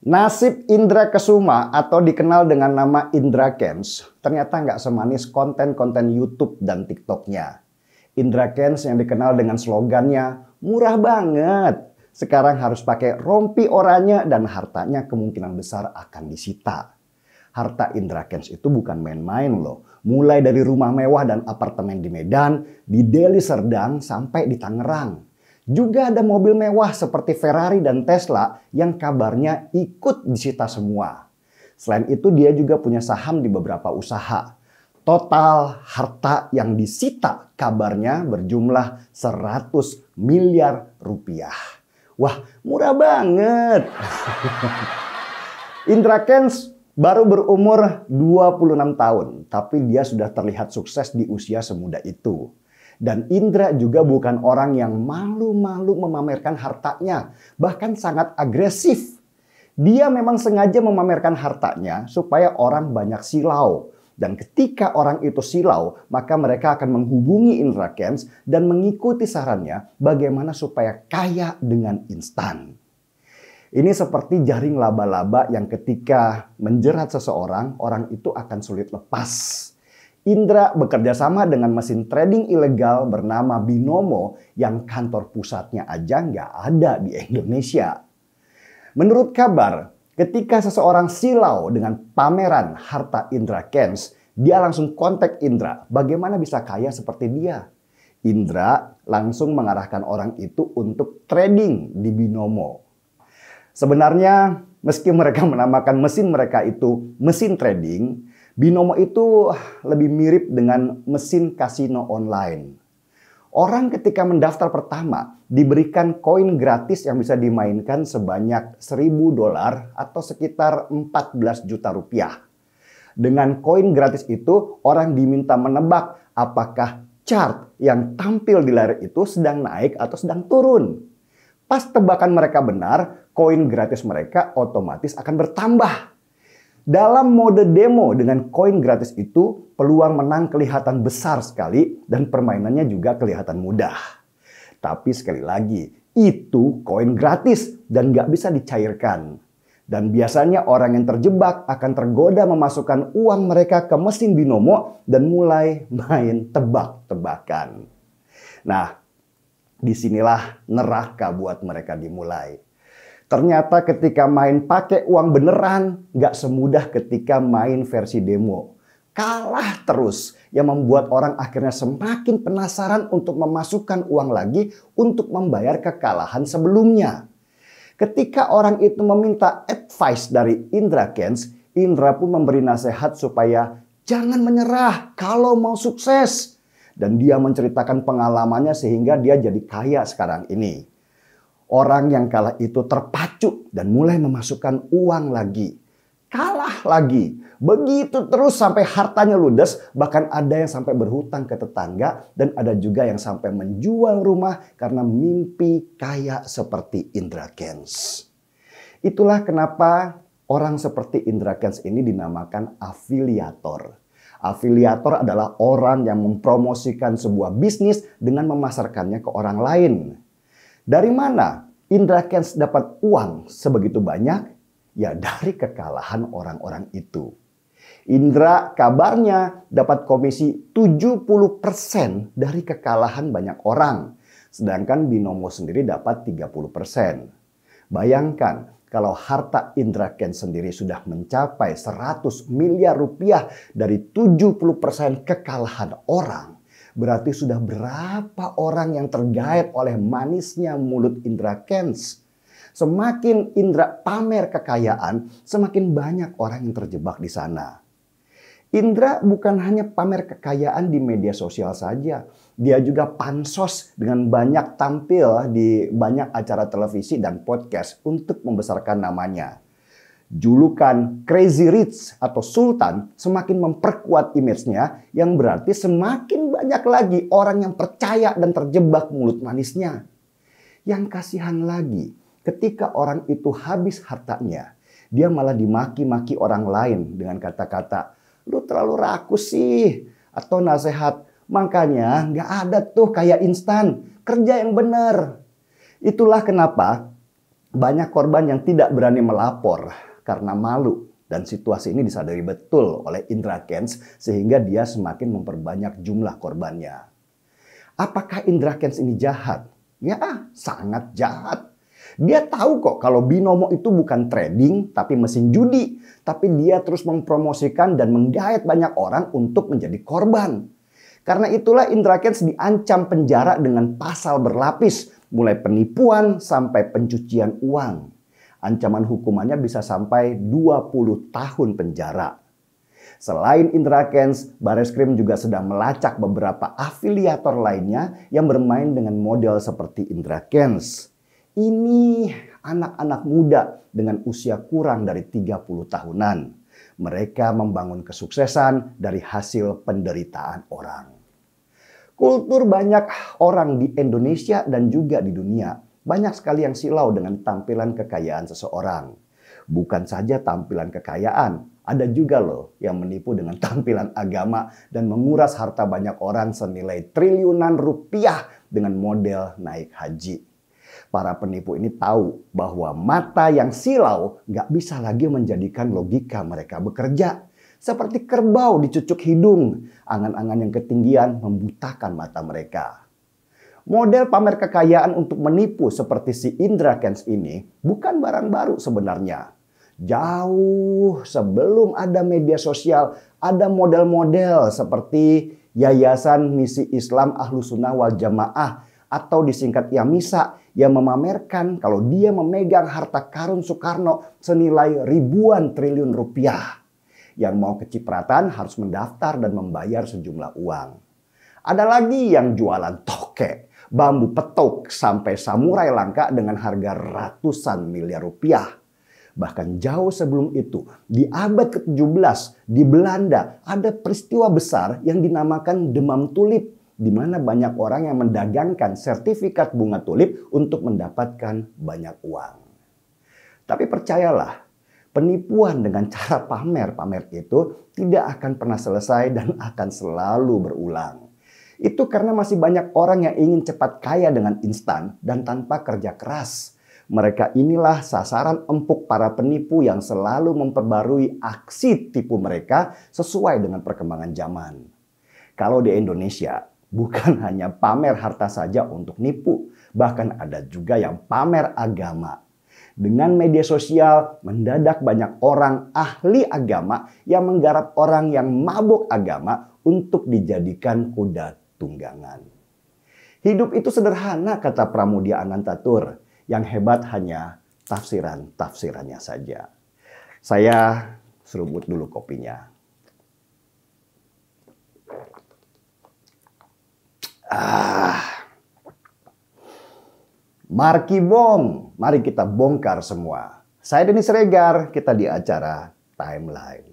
Nasib Indra Kesuma atau dikenal dengan nama Indra Kents ternyata nggak semanis konten-konten YouTube dan TikToknya. Indra Kents yang dikenal dengan slogannya murah banget, sekarang harus pakai rompi oranye dan hartanya kemungkinan besar akan disita. Harta Indra Kents itu bukan main-main loh. Mulai dari rumah mewah dan apartemen di Medan, di Deli Serdang sampai di Tangerang. Juga ada mobil mewah seperti Ferrari dan Tesla yang kabarnya ikut disita semua. Selain itu dia juga punya saham di beberapa usaha. Total harta yang disita kabarnya berjumlah 100 miliar rupiah. Wah, murah banget. Indra Kents baru berumur 26 tahun, tapi dia sudah terlihat sukses di usia semuda itu. Dan Indra juga bukan orang yang malu-malu memamerkan hartanya, bahkan sangat agresif. Dia memang sengaja memamerkan hartanya supaya orang banyak silau. Dan ketika orang itu silau, maka mereka akan menghubungi Indra Kents dan mengikuti sarannya bagaimana supaya kaya dengan instan. Ini seperti jaring laba-laba yang ketika menjerat seseorang, orang itu akan sulit lepas. Indra bekerja sama dengan mesin trading ilegal bernama Binomo yang kantor pusatnya aja nggak ada di Indonesia. Menurut kabar, ketika seseorang silau dengan pameran harta Indra Kents, dia langsung kontak Indra bagaimana bisa kaya seperti dia. Indra langsung mengarahkan orang itu untuk trading di Binomo. Sebenarnya meski mereka menamakan mesin mereka itu mesin trading, Binomo itu lebih mirip dengan mesin kasino online. Orang ketika mendaftar pertama diberikan koin gratis yang bisa dimainkan sebanyak $1.000 atau sekitar 14 juta rupiah. Dengan koin gratis itu orang diminta menebak apakah chart yang tampil di layar itu sedang naik atau sedang turun. Pas tebakan mereka benar, koin gratis mereka otomatis akan bertambah. Dalam mode demo dengan koin gratis itu, peluang menang kelihatan besar sekali dan permainannya juga kelihatan mudah. Tapi sekali lagi, itu koin gratis dan nggak bisa dicairkan. Dan biasanya orang yang terjebak akan tergoda memasukkan uang mereka ke mesin Binomo dan mulai main tebak-tebakan. Nah, disinilah neraka buat mereka dimulai. Ternyata ketika main pakai uang beneran, gak semudah ketika main versi demo. Kalah terus, yang membuat orang akhirnya semakin penasaran untuk memasukkan uang lagi untuk membayar kekalahan sebelumnya. Ketika orang itu meminta advice dari Indra Kents, Indra pun memberi nasihat supaya jangan menyerah kalau mau sukses. Dan dia menceritakan pengalamannya sehingga dia jadi kaya sekarang ini. Orang yang kalah itu terpacu dan mulai memasukkan uang lagi. Kalah lagi. Begitu terus sampai hartanya ludes. Bahkan ada yang sampai berhutang ke tetangga. Dan ada juga yang sampai menjual rumah karena mimpi kaya seperti Indra Kents. Itulah kenapa orang seperti Indra Kents ini dinamakan afiliator. Afiliator adalah orang yang mempromosikan sebuah bisnis dengan memasarkannya ke orang lain. Dari mana Indra Kents dapat uang sebegitu banyak? Ya dari kekalahan orang-orang itu. Indra kabarnya dapat komisi 70% dari kekalahan banyak orang. Sedangkan Binomo sendiri dapat 30%. Bayangkan kalau harta Indra Kents sendiri sudah mencapai 100 miliar rupiah dari 70% kekalahan orang. Berarti sudah berapa orang yang tergait oleh manisnya mulut Indra Kents. Semakin Indra pamer kekayaan, semakin banyak orang yang terjebak di sana. Indra bukan hanya pamer kekayaan di media sosial saja. Dia juga pansos dengan banyak tampil di banyak acara televisi dan podcast untuk membesarkan namanya. Julukan Crazy Rich atau Sultan semakin memperkuat image-nya yang berarti semakin banyak lagi orang yang percaya dan terjebak mulut manisnya. Yang kasihan lagi, ketika orang itu habis hartanya, dia malah dimaki-maki orang lain dengan kata-kata, "Lu terlalu rakus sih," atau nasihat, "Makanya nggak ada tuh kayak instan, kerja yang benar." Itulah kenapa banyak korban yang tidak berani melapor karena malu. Dan situasi ini disadari betul oleh Indra Kents sehingga dia semakin memperbanyak jumlah korbannya. Apakah Indra Kents ini jahat? Ya, sangat jahat. Dia tahu kok kalau binomo itu bukan trading tapi mesin judi. Tapi dia terus mempromosikan dan menggait banyak orang untuk menjadi korban. Karena itulah Indra Kents diancam penjara dengan pasal berlapis. Mulai penipuan sampai pencucian uang. Ancaman hukumannya bisa sampai 20 tahun penjara. Selain Indra Kents, Bareskrim juga sedang melacak beberapa afiliator lainnya yang bermain dengan model seperti Indra Kents. Ini anak-anak muda dengan usia kurang dari 30 tahunan. Mereka membangun kesuksesan dari hasil penderitaan orang. Kultur banyak orang di Indonesia dan juga di dunia banyak sekali yang silau dengan tampilan kekayaan seseorang. Bukan saja tampilan kekayaan, ada juga loh yang menipu dengan tampilan agama dan menguras harta banyak orang senilai triliunan rupiah dengan model naik haji. Para penipu ini tahu bahwa mata yang silau nggak bisa lagi menjadikan logika mereka bekerja. Seperti kerbau dicucuk hidung, angan-angan yang ketinggian membutakan mata mereka. Model pamer kekayaan untuk menipu seperti si Indra Kents ini bukan barang baru sebenarnya. Jauh sebelum ada media sosial, ada model-model seperti Yayasan Misi Islam Ahlus Sunnah Wal Jamaah atau disingkat YAMISA yang memamerkan kalau dia memegang harta karun Soekarno senilai ribuan triliun rupiah. Yang mau kecipratan harus mendaftar dan membayar sejumlah uang. Ada lagi yang jualan toke, bambu petuk sampai samurai langka dengan harga ratusan miliar rupiah. Bahkan jauh sebelum itu, di abad ke-17 di Belanda ada peristiwa besar yang dinamakan demam tulip, di mana banyak orang yang mendagangkan sertifikat bunga tulip untuk mendapatkan banyak uang. Tapi percayalah, penipuan dengan cara pamer-pamer itu tidak akan pernah selesai dan akan selalu berulang. Itu karena masih banyak orang yang ingin cepat kaya dengan instan dan tanpa kerja keras. Mereka inilah sasaran empuk para penipu yang selalu memperbarui aksi tipu mereka sesuai dengan perkembangan zaman. Kalau di Indonesia, bukan hanya pamer harta saja untuk nipu, bahkan ada juga yang pamer agama. Dengan media sosial, mendadak banyak orang ahli agama yang menggarap orang yang mabuk agama untuk dijadikan kuda tunggangan. Hidup itu sederhana, kata Pramudia Anantatur. Yang hebat hanya tafsiran-tafsirannya saja. Saya seruput dulu kopinya. Marki Bom, mari kita bongkar semua. Saya Denny Siregar, kita di acara Timeline.